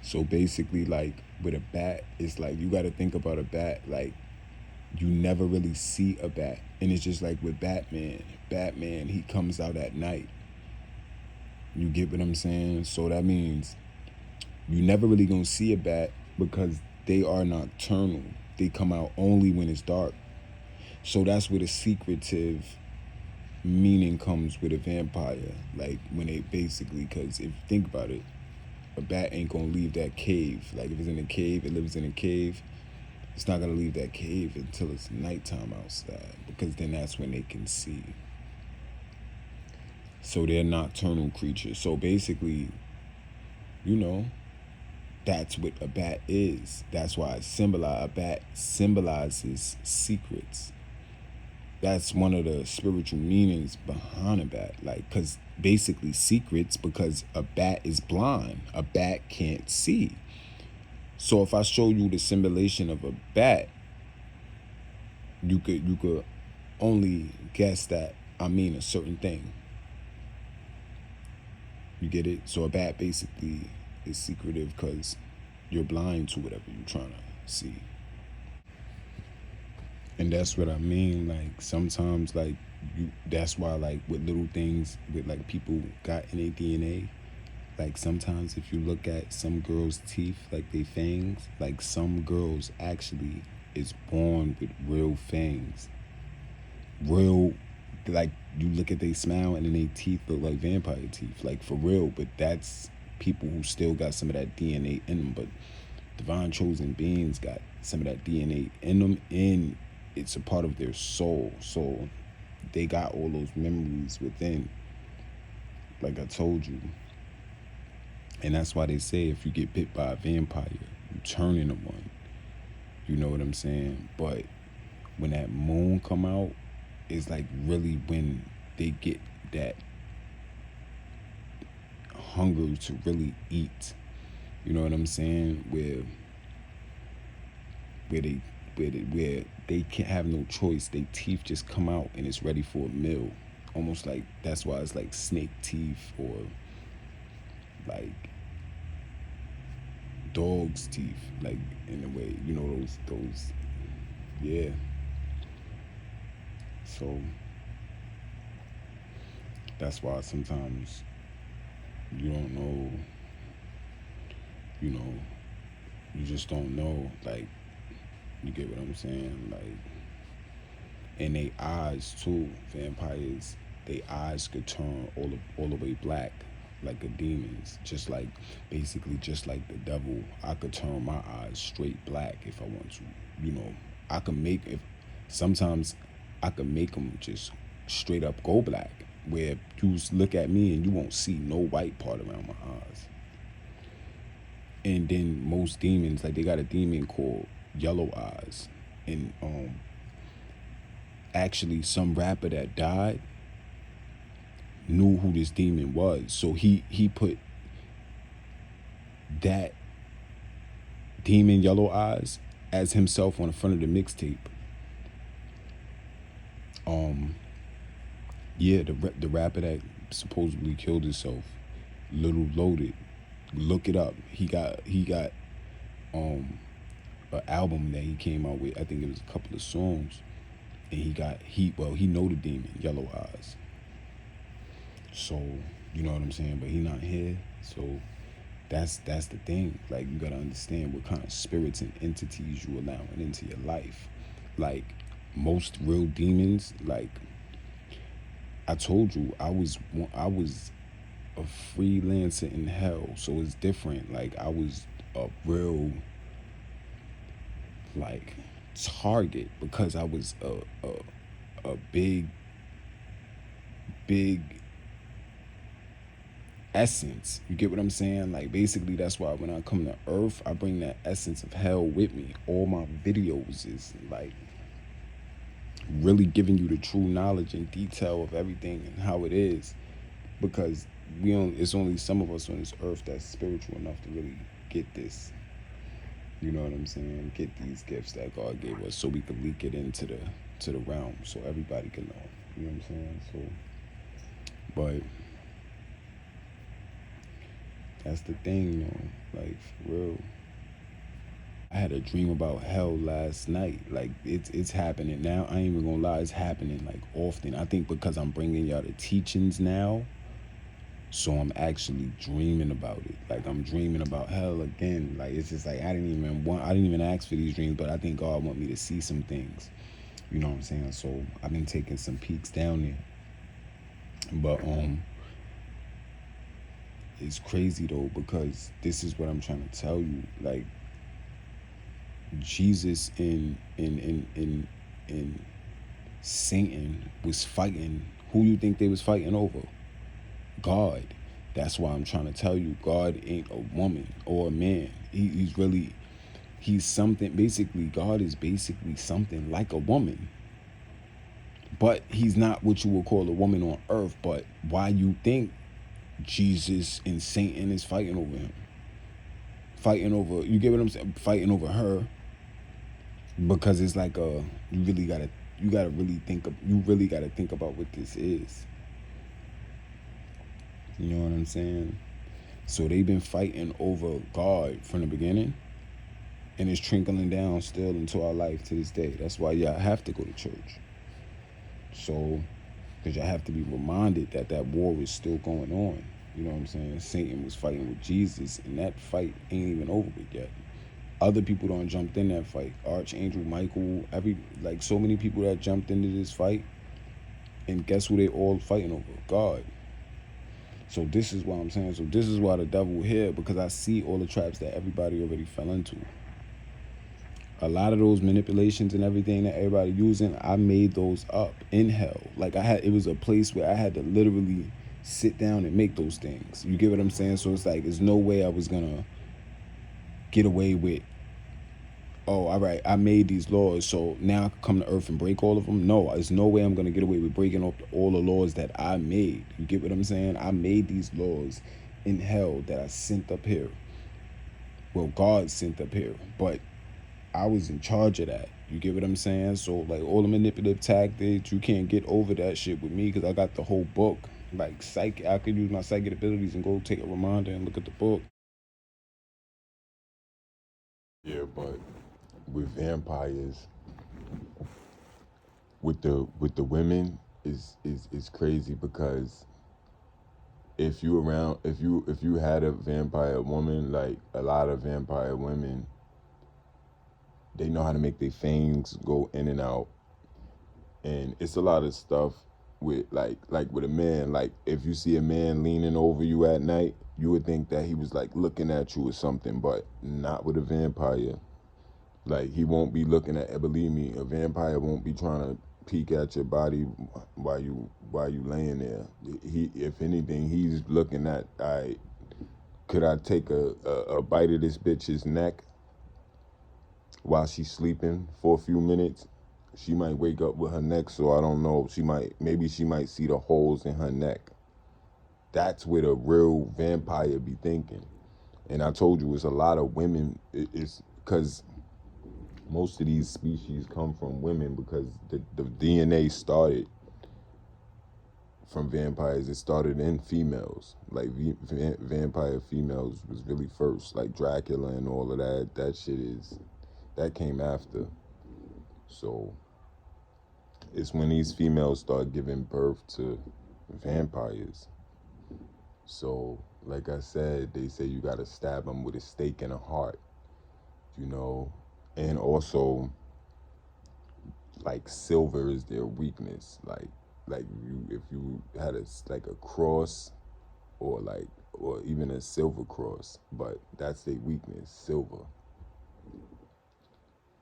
So basically, like with a bat, it's like you got to think about a bat. Like you never really see a bat, and it's just like with Batman. Batman, he comes out at night. You get what I'm saying? So that means you never really gonna see a bat because they are nocturnal. They come out only when it's dark. So that's where the secretive meaning comes with a vampire. Like when they basically, because if you think about it, a bat ain't gonna leave that cave. Like if it's in a cave, it lives in a cave. It's not gonna leave that cave until it's nighttime outside, because then that's when they can see. So they're nocturnal creatures. So basically, you know, that's what a bat is. That's why a bat symbolizes secrets. That's one of the spiritual meanings behind a bat. Like, because basically secrets, because a bat is blind. A bat can't see. So if I show you the symbolization of a bat, you could only guess that I mean a certain thing. You get it? So a bat basically is secretive because you're blind to whatever you're trying to see. And that's what I mean. Like sometimes, like that's why, like with little things, with like people got in their DNA. Like sometimes, if you look at some girls' teeth, like they fangs, like some girls actually is born with real fangs. Real, like you look at their smile and then their teeth look like vampire teeth, like for real. But that's people who still got some of that DNA in them. But divine chosen beings got some of that DNA in them, and it's a part of their soul. So they got all those memories within, like I told you. And that's why they say if you get bit by a vampire, you turn into one. You know what I'm saying? But when that moon come out, it's like really when they get that hunger to really eat. You know what I'm saying? Where they can't have no choice. Their teeth just come out and it's ready for a meal. Almost like that's why it's like snake teeth or like dog's teeth, like in a way, you know, those yeah. So that's why sometimes you don't know, you know, you just don't know, like, you get what I'm saying? Like, and they eyes too, vampires, they eyes could turn all the way black like a demon's, just like basically just like the devil. I could turn my eyes straight black if I want to. You know, I can make if sometimes I can make them just straight up go black, where you look at me and you won't see no white part around my eyes. And then most demons, like they got a demon called Yellow Eyes, and actually some rapper that died knew who this demon was, so he put that demon Yellow Eyes as himself on the front of the mixtape. Yeah, the rapper that supposedly killed himself, Little Loaded, look it up. He got an album that he came out with. I think it was a couple of songs, and he know the demon Yellow Eyes. So you know what I'm saying. But he not here. So that's the thing. Like you gotta understand what kind of spirits and entities you allowing into your life. Like most real demons, like I told you, I was a freelancer in hell, so it's different. Like I was a real like target because I was a big essence. You get what I'm saying? Like basically that's why when I come to Earth, I bring that essence of hell with me. All my videos is like really giving you the true knowledge and detail of everything and how it is, because it's only some of us on this earth that's spiritual enough to really get this. You know what I'm saying? Get these gifts that God gave us, so we can leak it into the realm, so everybody can know. You know what I'm saying? So, but That's the thing, Like, for real. I had a dream about hell last night. Like, it's happening now. I ain't even gonna lie, it's happening like often. I think because I'm bringing y'all the teachings now, so I'm actually dreaming about it. Like, I'm dreaming about hell again. Like, it's just like I didn't even ask for these dreams, but I think God want me to see some things. You know what I'm saying? So I've been taking some peeks down there. But it's crazy though, because this is what I'm trying to tell you. Like, Jesus in Satan was fighting. Who you think they was fighting over? God. That's why I'm trying to tell you, God ain't a woman or a man. He's something. Basically, God is basically something like a woman, but he's not what you would call a woman on earth. But why you think Jesus and Satan is fighting over him? Fighting over, you get what I'm saying? Fighting over her, because it's like you really gotta you really gotta think about what this is. You know what I'm saying? So they've been fighting over God from the beginning, and it's trickling down still into our life to this day. That's why y'all have to go to church. So, because y'all have to be reminded that that war is still going on. You know what I'm saying? Satan was fighting with Jesus, and that fight ain't even over with yet. Other people don't jumped in that fight. Archangel Michael, so many people that jumped into this fight, and guess who they all fighting over? God. So this is why I'm saying. So this is why the devil here, because I see all the traps that everybody already fell into. A lot of those manipulations and everything that everybody using, I made those up in hell. Like, it was a place where I had to literally sit down and make those things. You get what I'm saying? So it's like, there's no way I was gonna get away with, oh, all right, I made these laws, so now I can come to earth and break all of them. No, there's no way I'm gonna get away with breaking up all the laws that I made. You get what I'm saying? I made these laws in hell that I sent up here. Well, God sent up here, but I was in charge of that. You get what I'm saying? So, like, all the manipulative tactics, you can't get over that shit with me, because I got the whole book. Like, I could use my psychic abilities and go take a reminder and look at the book. Yeah, but with vampires, with the women, is crazy, because if you had a vampire woman, like a lot of vampire women, they know how to make their fangs go in and out, and it's a lot of stuff with, like with a man. Like, if you see a man leaning over you at night, you would think that he was like looking at you or something, but not with a vampire. Like, he won't be looking at, believe me, a vampire won't be trying to peek at your body while you laying there. He, if anything, he's looking at, could I take a bite of this bitch's neck while she's sleeping for a few minutes? She might wake up with her neck, so I don't know. Maybe she might see the holes in her neck. That's what a real vampire be thinking. And I told you, it's a lot of women. It's because most of these species come from women, because the DNA started from vampires. It started in females. Like, vampire females was really first. Like Dracula and all of that. That came after. So it's when these females start giving birth to vampires. So, like I said, they say you gotta stab them with a stake in the heart, you know, and also, like, silver is their weakness. Like, if you had a cross, or or even a silver cross, but that's their weakness, silver.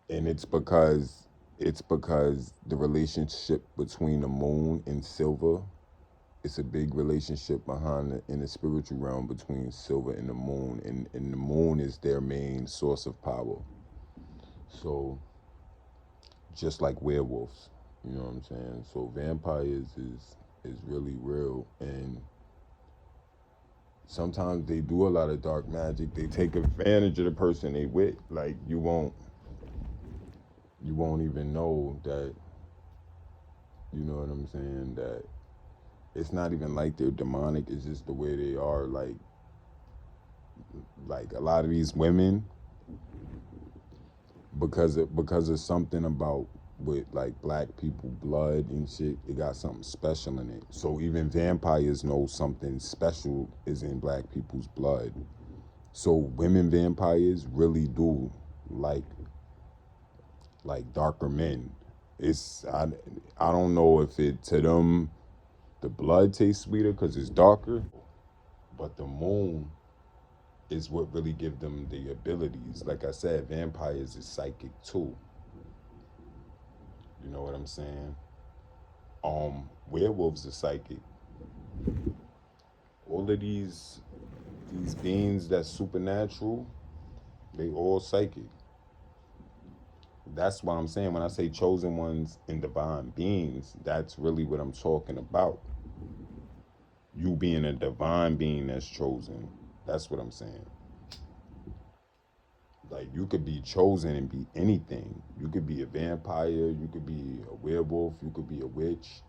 And it's because the relationship between the moon and silver, it's a big relationship in the spiritual realm between silver and the moon, and the moon is their main source of power. So, just like werewolves, you know what I'm saying? So vampires is really real, and sometimes they do a lot of dark magic. They take advantage of the person they with. Like, you won't even know that, you know what I'm saying, that it's not even like they're demonic. It's just the way they are. Like, Like a lot of these women, because of something about with like black people blood and shit, it got something special in it. So even vampires know something special is in black people's blood. So women vampires really do like darker men. It's I don't know if it to them the blood tastes sweeter because it's darker, but the moon is what really give them the abilities. Like I said, vampires is psychic too. You know what I'm saying? Werewolves are psychic. All of these beings that's supernatural, they all psychic. That's what I'm saying when I say chosen ones and divine beings. That's really what I'm talking about. You being a divine being that's chosen. That's what I'm saying. Like you could be chosen and be anything. You could be a vampire, you could be a werewolf, you could be a witch,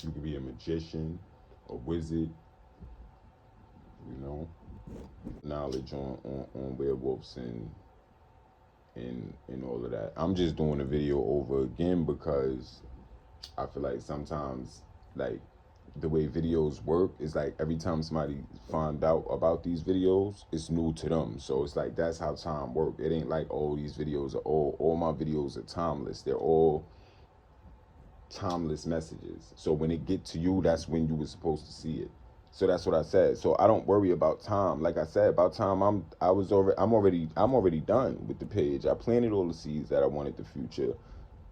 you could be a magician, a wizard, you know. Knowledge on werewolves and all of that. I'm just doing the video over again because I feel like sometimes like the way videos work is like every time somebody find out about these videos, it's new to them. So it's like that's how time work. It ain't like oh these videos are all my videos are timeless. They're all timeless messages. So when it get to you, that's when you were supposed to see it. So that's what I said. So I don't worry about time. Like I said, about time I'm already done with the page. I planted all the seeds that I wanted the future,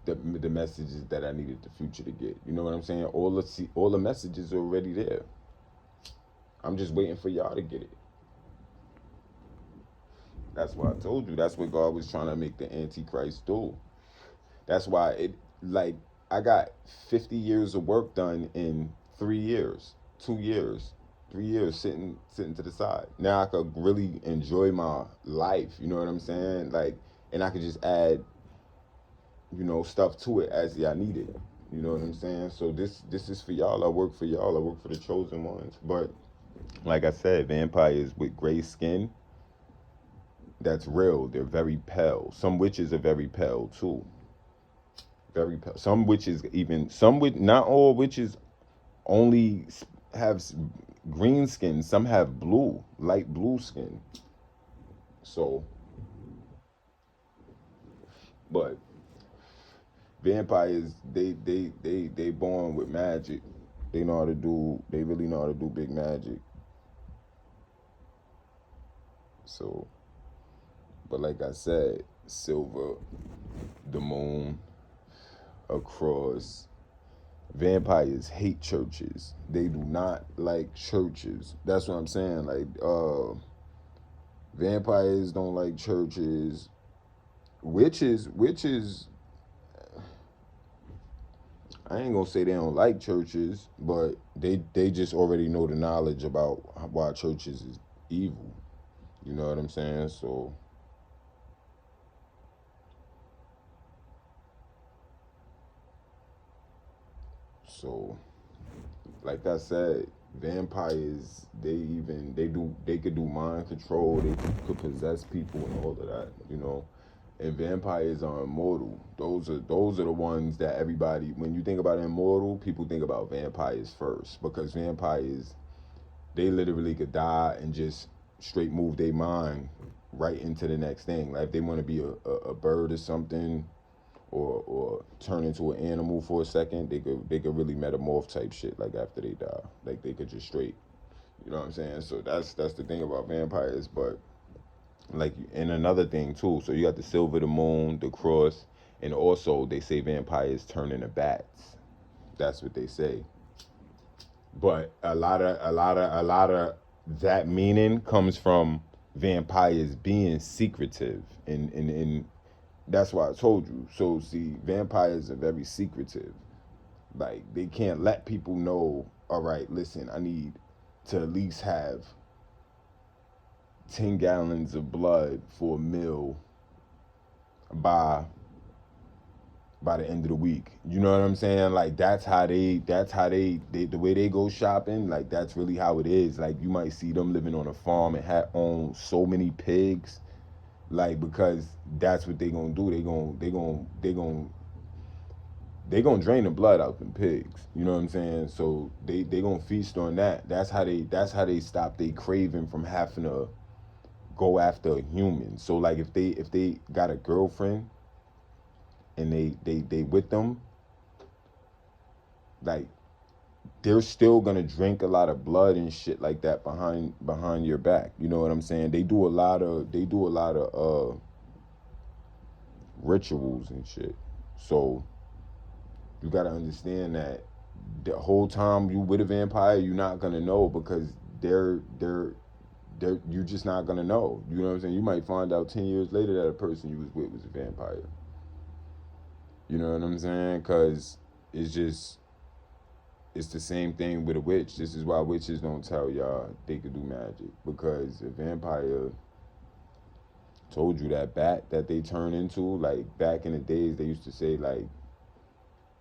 the messages that I needed the future to get. You know what I'm saying? All the messages are already there. I'm just waiting for y'all to get it. That's why I told you. That's what God was trying to make the Antichrist do. That's why it like I got 50 years of work done in 3 years, 2 years, 3 years sitting to the side. Now I could really enjoy my life. You know what I'm saying? Like, and I could just add, stuff to it as I need it. You know what I'm saying? So this is for y'all. I work for y'all. I work for the chosen ones. But like I said, vampires with gray skin, that's real. They're very pale. Some witches are very pale too. Very pale. Some witches even not all witches only have green skin. Some have blue, light blue skin. So, but vampires, they born with magic. They know how to do. They really know how to do big magic. So, but like I said, silver, the moon, across. Vampires hate churches. They do not like churches. That's what I'm saying. Like, vampires don't like churches. Witches. I ain't gonna say they don't like churches, but they just already know the knowledge about why churches is evil. You know what I'm saying? So like I said, vampires they could do mind control, they could possess people and all of that, And vampires are immortal. Those are the ones that everybody when you think about immortal, people think about vampires first because vampires they literally could die and just straight move their mind right into the next thing. Like if they want to be a bird or something, or turn into an animal for a second, they could really metamorph type shit like after they die. Like they could just straight, you know what I'm saying? So that's the thing about vampires. But like and another thing too. So you got the silver, the moon, the cross, and also they say vampires turn into bats. That's what they say. But a lot of that meaning comes from vampires being secretive and that's why I told you. So see, vampires are very secretive. Like they can't let people know. All right, listen, I need to at least have 10 gallons of blood for a meal by by the end of the week. You know what I'm saying? Like that's how they the way they go shopping, like that's really how it is. Like you might see them living on a farm and own so many pigs, like because that's what they gonna do. They gonna drain the blood out them pigs. You know what I'm saying? So they gonna feast on that. That's how they stop they craving from having to go after a human. So like if they got a girlfriend and they with them, like they're still gonna drink a lot of blood and shit like that behind your back. You know what I'm saying? They do a lot of rituals and shit. So you gotta understand that the whole time you with a vampire, you're not gonna know because they're you're just not gonna know. You know what I'm saying? You might find out 10 years later that a person you was with was a vampire. You know what I'm saying? Cause it's just it's the same thing with a witch. This is why witches don't tell y'all they could do magic because a vampire told you that bat that they turn into. Like back in the days, they used to say like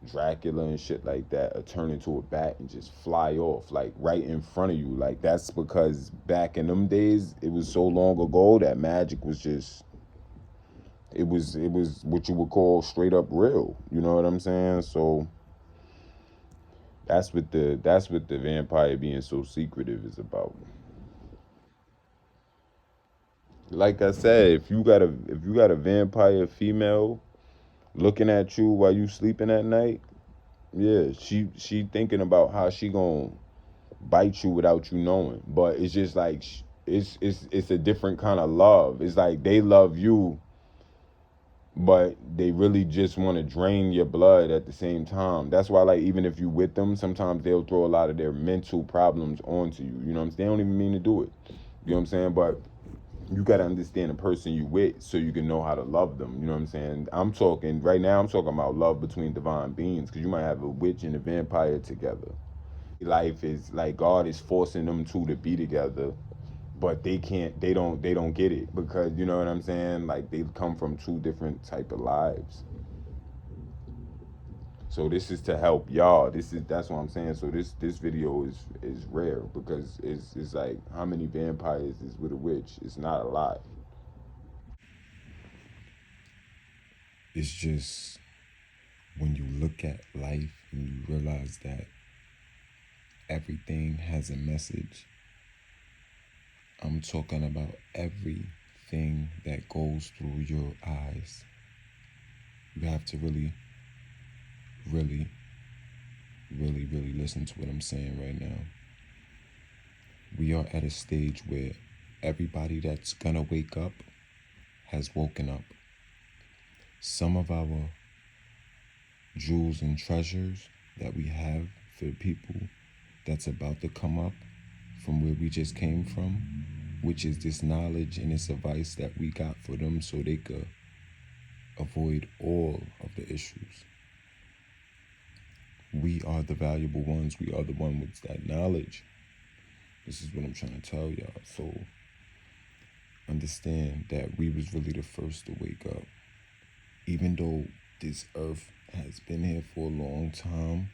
Dracula and shit like that turn into a bat and just fly off like right in front of you. Like that's because back in them days, it was so long ago that magic was just it was what you would call straight up real. You know what I'm saying? So that's what the vampire being so secretive is about. Like I said, if you got a vampire female looking at you while you sleeping at night, yeah, she thinking about how she gonna bite you without you knowing. But it's just like it's a different kind of love. It's like they love you, but they really just want to drain your blood at the same time. That's why like even if you with them, sometimes they'll throw a lot of their mental problems onto you. You know what I'm saying? They don't even mean to do it. You know what I'm saying? But you got to understand the person you with so you can know how to love them. You know what I'm saying? I'm talking right now, I'm talking about love between divine beings because you might have a witch and a vampire together. Life is like God is forcing them two to be together, but they don't get it because you know what I'm saying? Like they come from two different type of lives. So this is to help y'all. That's what I'm saying. So this video is rare because it's like how many vampires is with a witch? It's not a lot. It's just when you look at life and you realize that everything has a message. I'm talking about everything that goes through your eyes. You have to really, really, really listen to what I'm saying right now. We are at a stage where everybody that's gonna wake up has woken up. Some of our jewels and treasures that we have for the people that's about to come up from where we just came from, which is this knowledge and this advice that we got for them so they could avoid all of the issues. We are the valuable ones. We are the one with that knowledge. This is what I'm trying to tell y'all. So understand that we was really the first to wake up. Even though this earth has been here for a long time,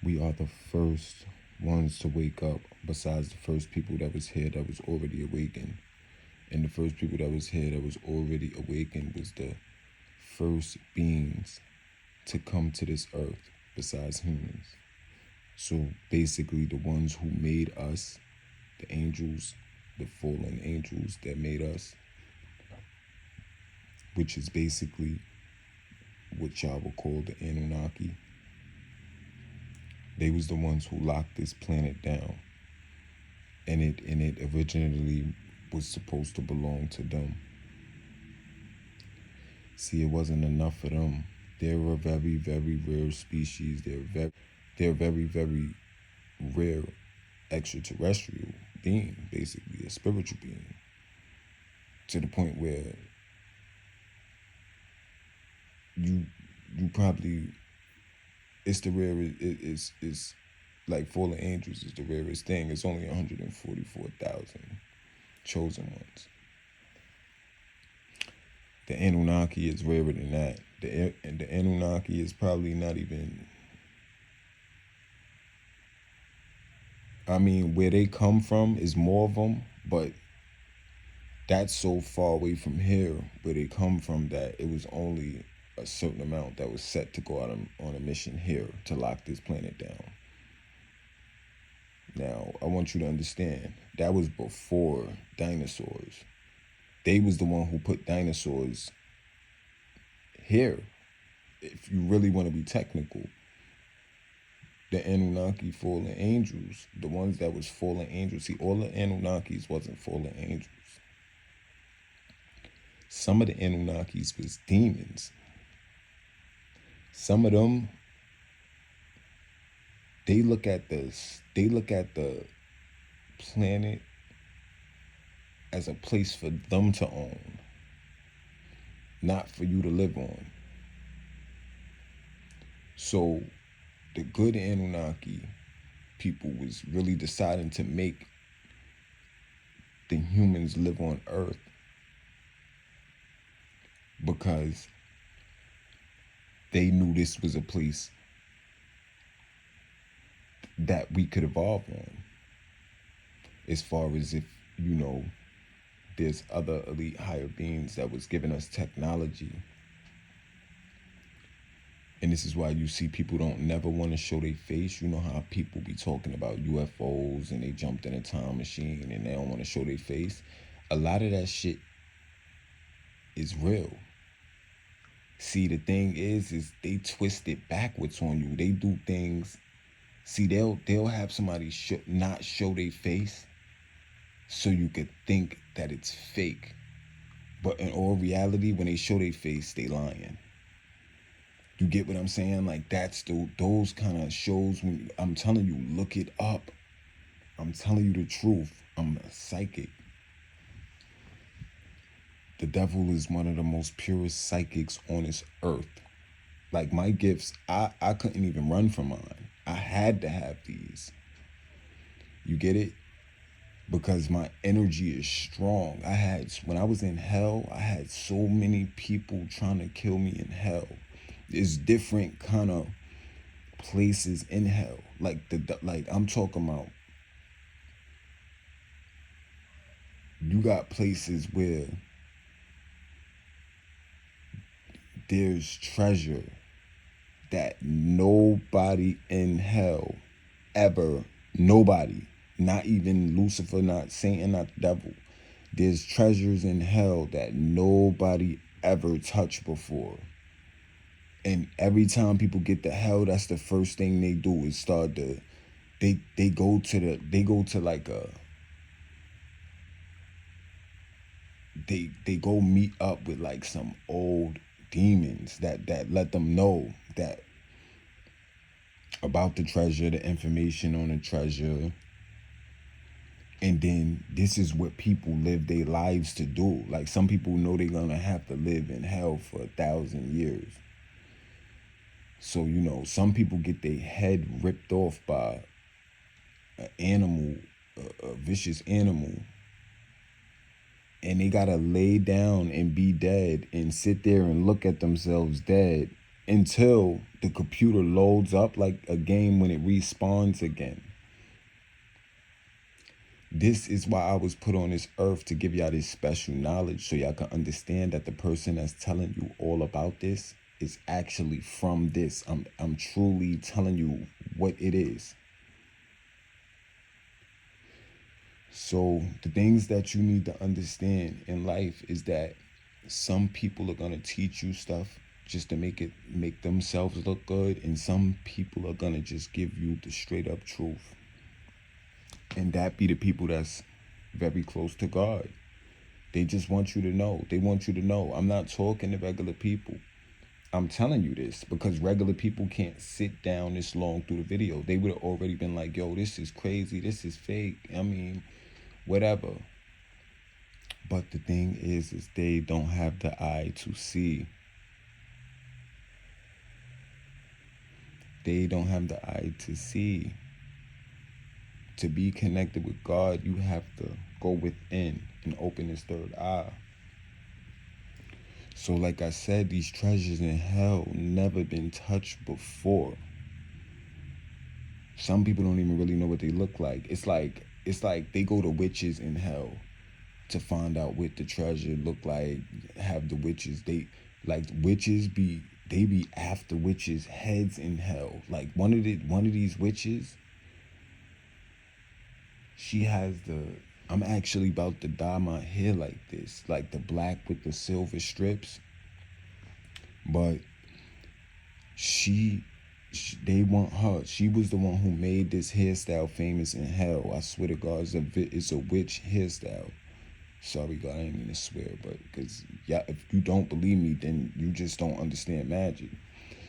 we are the first ones to wake up besides the first people that was here that was already awakened. And the first people that was here that was already awakened was the first beings to come to this earth besides humans. So basically the ones who made us, the angels, the fallen angels that made us, which is basically what y'all would call the Anunnaki. They was the ones who locked this planet down. And it originally was supposed to belong to them. See, it wasn't enough for them. They're a very, very rare species. They're very rare extraterrestrial being, basically, a spiritual being. To the point where you probably it's the rarest it's like fallen angels is the rarest thing. It's only 144,000 chosen ones. The Anunnaki is rarer than that. The Anunnaki is probably not even. I mean, where they come from is more of them, but that's so far away from here, where they come from, that it was only a certain amount that was set to go out on a mission here to lock this planet down. Now, I want you to understand, that was before dinosaurs. They was the one who put dinosaurs here. If you really want to be technical, the Anunnaki fallen angels, the ones that was fallen angels. See, all the Anunnakis wasn't fallen angels. Some of the Anunnakis was demons. Some of them, they look at the planet as a place for them to own, not for you to live on. So the good Anunnaki people was really deciding to make the humans live on Earth because they knew this was a place that we could evolve on. As far as if, there's other elite higher beings that was giving us technology. And this is why you see people don't never want to show their face. You know how people be talking about UFOs and they jumped in a time machine and they don't want to show their face. A lot of that shit is real. See, the thing is they twist it backwards on you. They do things. See, they'll have somebody not show their face so you could think that it's fake. But in all reality, when they show their face, they lying. You get what I'm saying? Like, that's those kind of shows. When I'm telling you, look it up. I'm telling you the truth. I'm a psychic. The devil is one of the most purest psychics on this earth. Like, my gifts, I couldn't even run from mine. I had to have these. You get it? Because my energy is strong. When I was in hell, I had so many people trying to kill me in hell. There's different kind of places in hell. Like I'm talking about, you got places where there's treasure that nobody in hell ever, nobody, not even Lucifer, not Satan, not the devil. There's treasures in hell that nobody ever touched before. And every time people get to hell, that's the first thing they do is start to, they go to like a, they go meet up with like some old demons that let them know that about the treasure, the information on the treasure. And then this is what people live their lives to do. Like, some people know they're gonna have to live in hell for 1,000 years. So, some people get their head ripped off by an animal, a vicious animal. And they gotta lay down and be dead and sit there and look at themselves dead until the computer loads up like a game when it respawns again. This is why I was put on this earth, to give y'all this special knowledge so y'all can understand that the person that's telling you all about this is actually from this. I'm truly telling you what it is. So the things that you need to understand in life is that some people are going to teach you stuff just to make themselves look good, and some people are going to just give you the straight up truth. And that be the people that's very close to God. They just want you to know. They want you to know. I'm not talking to regular people. I'm telling you this because regular people can't sit down this long through the video. They would have already been like, yo, this is crazy. This is fake. I mean, whatever. But the thing is they don't have the eye to see. They don't have the eye to see. To be connected with God, you have to go within and open his third eye. So like I said, these treasures in hell never been touched before. Some people don't even really know what they look like. It's like they go to witches in hell to find out what the treasure look like. Have the witches, they like witches be, they be after witches heads in hell. Like one of these witches, she has the, I'm actually about to dye my hair like this, like the black with the silver strips. But she, they want her. She was the one who made this hairstyle famous in hell. I swear to God, it's a witch hairstyle. Sorry, God, I didn't mean to swear, but because yeah, if you don't believe me, then you just don't understand magic.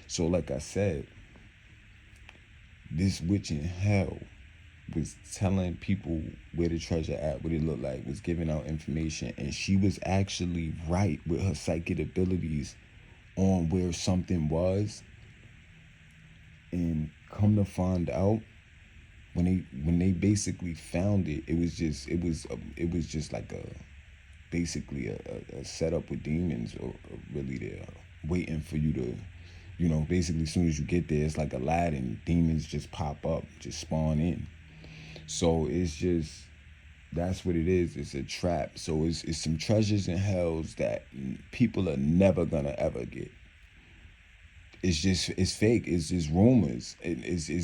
So, like I said, this witch in hell was telling people where the treasure at, what it looked like, was giving out information, and she was actually right with her psychic abilities on where something was. And come to find out, when they basically found it, it was just like a basically a setup with demons, or really they're waiting for you to, basically as soon as you get there, it's like Aladdin, demons just pop up, just spawn in. So it's just, that's what it is. It's a trap. So it's some treasures in hells that people are never gonna ever get. It's fake. It's just rumors. It's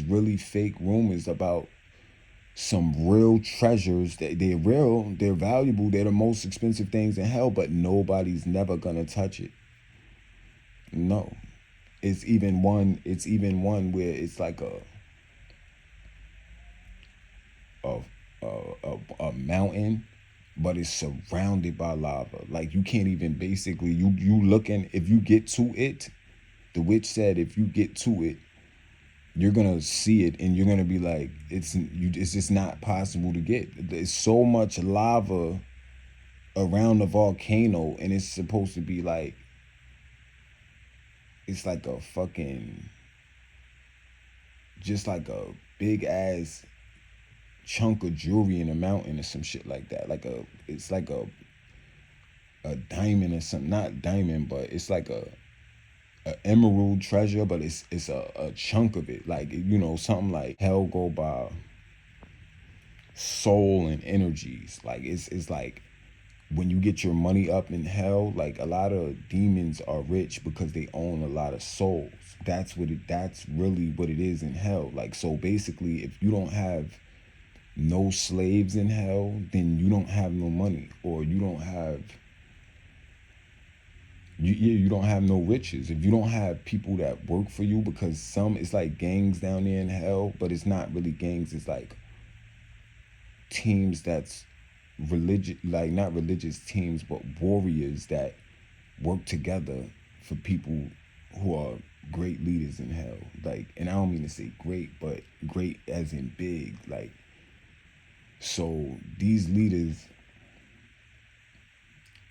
really fake rumors about some real treasures that they're real, they're valuable, they're the most expensive things in hell, but nobody's never gonna touch it. No. It's even one where it's like a a mountain, but it's surrounded by lava. Like you can't even basically, you looking, if you get to it, the witch said if you get to it, you're gonna see it and you're gonna be like, it's just not possible to get. There's so much lava around the volcano, and it's supposed to be like, it's like a fucking, just like a big ass chunk of jewelry in a mountain or some shit like that. It's like a diamond or something, not diamond, but it's like a emerald treasure, but it's a chunk of it, like, something like hell go by soul and energies. Like it's like when you get your money up in hell, like a lot of demons are rich because they own a lot of souls. That's really what it is in hell. Like, so basically, if you don't have no slaves in hell, then you don't have no money, or you don't have, you don't have no riches. If you don't have people that work for you, because it's like gangs down there in hell, but it's not really gangs. It's like teams that's religious, like not religious teams, but warriors that work together for people who are great leaders in hell. Like, and I don't mean to say great, but great as in big. Like, so these leaders,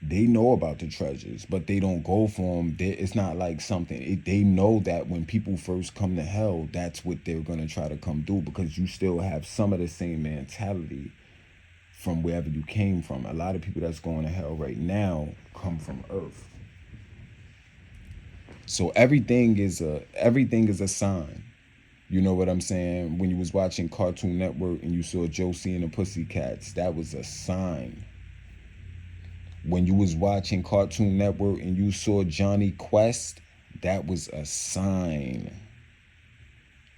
they know about the treasures, but they don't go for them. It's not like something, they know that when people first come to hell, that's what they're going to try to come do, because you still have some of the same mentality from wherever you came from. A lot of people that's going to hell right now come from earth. So everything is a sign. You know what I'm saying? When you was watching Cartoon Network and you saw Josie and the Pussycats, that was a sign. When you was watching Cartoon Network and you saw Johnny Quest, that was a sign.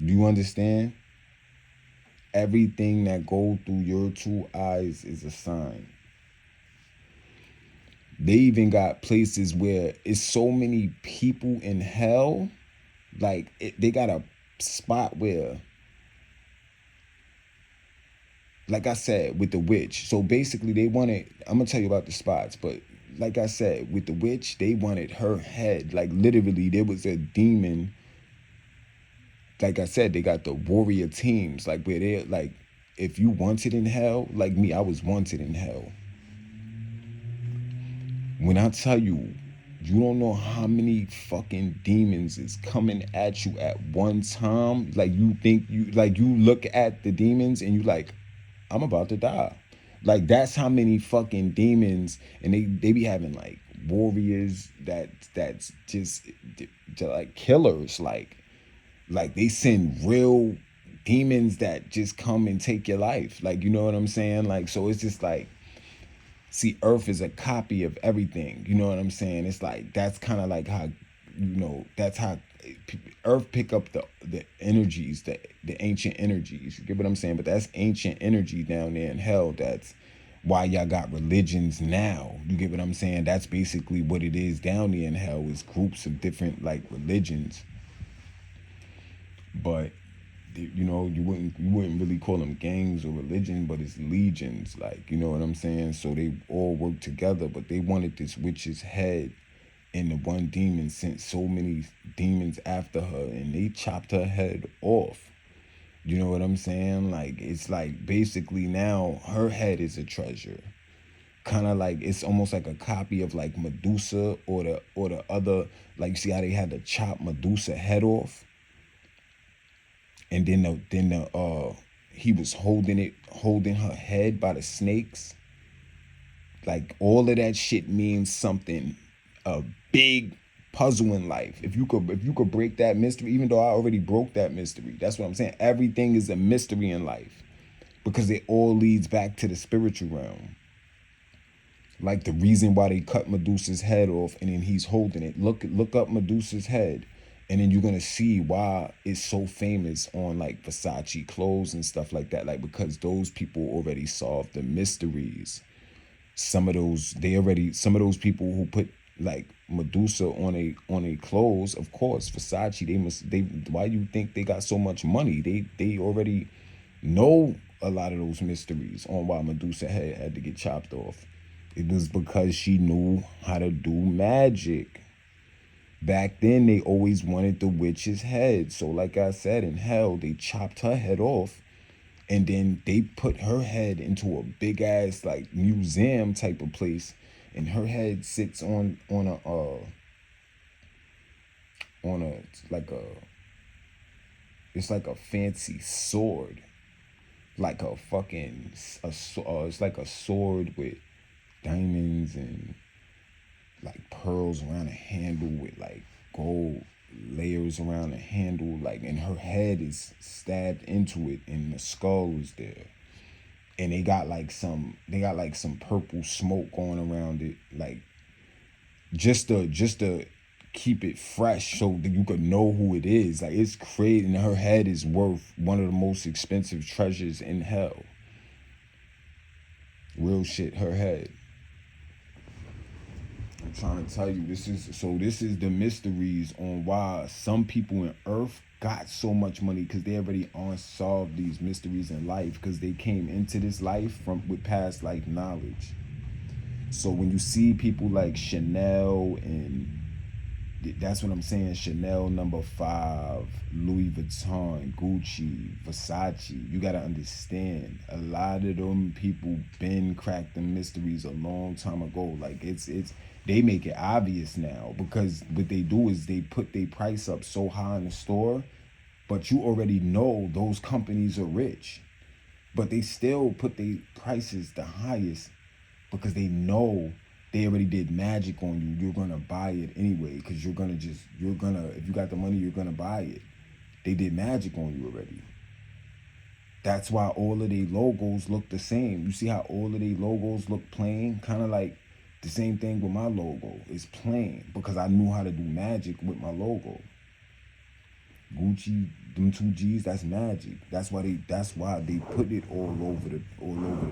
Do you understand? Everything that goes through your two eyes is a sign. They even got places where it's so many people in hell, like they got a spot where, like I said, with the witch. So basically they wanted, I'm gonna tell you about the spots, but like I said, with the witch, they wanted her head. Like literally there was a demon. Like I said, they got the warrior teams, like where they're like, if you wanted in hell, like me, I was wanted in hell. When I tell you, you don't know how many fucking demons is coming at you at one time. Like you think you look at the demons and you like, I'm about to die. Like that's how many fucking demons, and they be having like warriors that's just like killers, like they send real demons that just come and take your life, like, you know what I'm saying, like, so it's just like, see, Earth is a copy of everything, you know what I'm saying, it's like, that's kind of like how, that's how Earth pick up the energies, the ancient energies, you get what I'm saying, but that's ancient energy down there in hell. That's why y'all got religions now, you get what I'm saying, that's basically what it is down there in hell, is groups of different like religions. But you wouldn't really call them gangs or religion, but it's legions, like, you know what I'm saying, so they all work together, but they wanted this witch's head, and the one demon sent so many demons after her, and they chopped her head off. You know what I'm saying, like, it's like basically now her head is a treasure, kind of like, it's almost like a copy of like Medusa, or the other, like, you see how they had to chop Medusa head off, and then he was holding her head by the snakes. Like, all of that shit means something, a big puzzle in life. If you could break that mystery, even though I already broke that mystery, that's what I'm saying, everything is a mystery in life, because it all leads back to the spiritual realm. Like the reason why they cut Medusa's head off, and then he's holding it. Look up Medusa's head, and then you're gonna see why it's so famous on like Versace clothes and stuff like that. Like, because those people already solved the mysteries. Some of those people who put like Medusa on a clothes, of course, Versace, they why you think they got so much money? They already know a lot of those mysteries on why Medusa had to get chopped off. It was because she knew how to do magic. Back then, they always wanted the witch's head. So, like I said, in hell, they chopped her head off, and then they put her head into a big ass like museum type of place, and her head sits on a like a it's like a fancy sword, like a fucking it's like a sword with diamonds and like pearls around the handle, with like gold layers around the handle, like, and her head is stabbed into it, and the skull is there, and they got like some purple smoke going around it, like, just to keep it fresh so that you could know who it is. Like, it's crazy, and her head is worth one of the most expensive treasures in hell. Real shit, her head. I'm trying to tell you, this is the mysteries on why some people in Earth got so much money, because they already unsolved these mysteries in life, because they came into this life from with past life knowledge. So when you see people like Chanel, and that's what I'm saying, Chanel number 5, Louis Vuitton, Gucci, Versace, you gotta understand, a lot of them people been cracked the mysteries a long time ago. Like, it's they make it obvious now, because what they do is they put their price up so high in the store, but you already know those companies are rich, but they still put their prices the highest, because they know they already did magic on you. You're gonna buy it anyway, because if you got the money, you're gonna buy it. They did magic on you already. That's why all of their logos look the same. You see how all of their logos look plain? Kind of like the same thing with my logo. It's plain, because I knew how to do magic with my logo. Gucci, them 2 G's, that's magic. That's why they put it all over the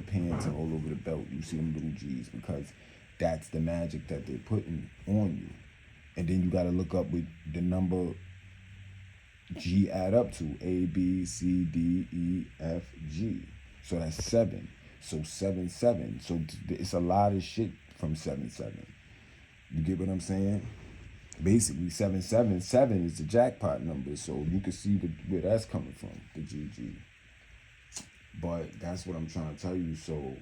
pants and all over the belt. You see them little G's, because that's the magic that they're putting on you. And then you gotta look up with the number G add up to A, B, C, D, E, F, G. So that's 7. So 7 7. So it's a lot of shit from 7 7. You get what I'm saying? Basically, 777 is the jackpot number, so you can see where that's coming from, the GG. But that's what I'm trying to tell you. So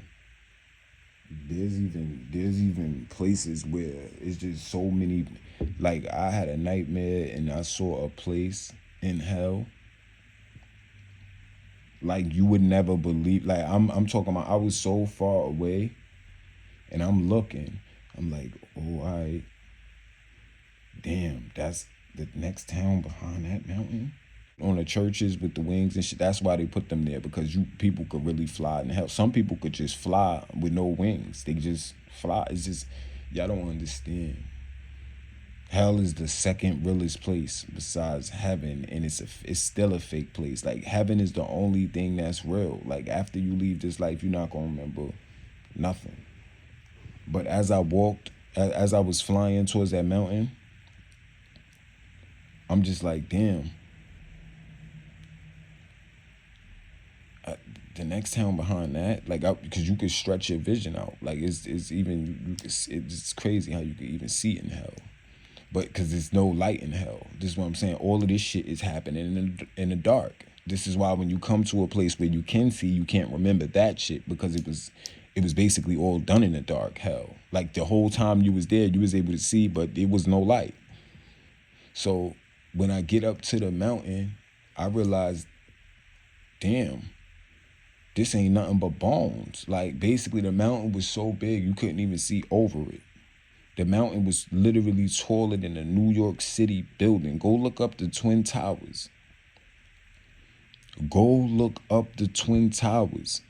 there's even places where it's just so many. Like, I had a nightmare and I saw a place in hell. Like, you would never believe. Like, I'm talking about, I was so far away, and I'm looking. I'm like, oh, all right, damn, that's the next town behind that mountain. On the churches with the wings and shit. That's why they put them there, because you people could really fly. And hell, some people could just fly with no wings. They just fly. It's just y'all don't understand. Hell is the second realest place besides heaven, and it's still a fake place. Like heaven is the only thing that's real. Like after you leave this life, you're not gonna remember nothing. But as I walked, as I was flying towards that mountain, I'm just like, damn. I, the next town behind that, like, because you could stretch your vision out. Like it's even it's crazy how you could even see in hell. But because there's no light in hell. This is what I'm saying. All of this shit is happening in the dark. This is why when you come to a place where you can see, you can't remember that shit, because it was basically all done in the dark. Hell, like the whole time you was there, you was able to see, but there was no light. So when I get up to the mountain, I realized, damn, this ain't nothing but bones. Like basically the mountain was so big you couldn't even see over it. The mountain was literally taller than a New York City building. Go look up the Twin Towers. Go look up the Twin Towers.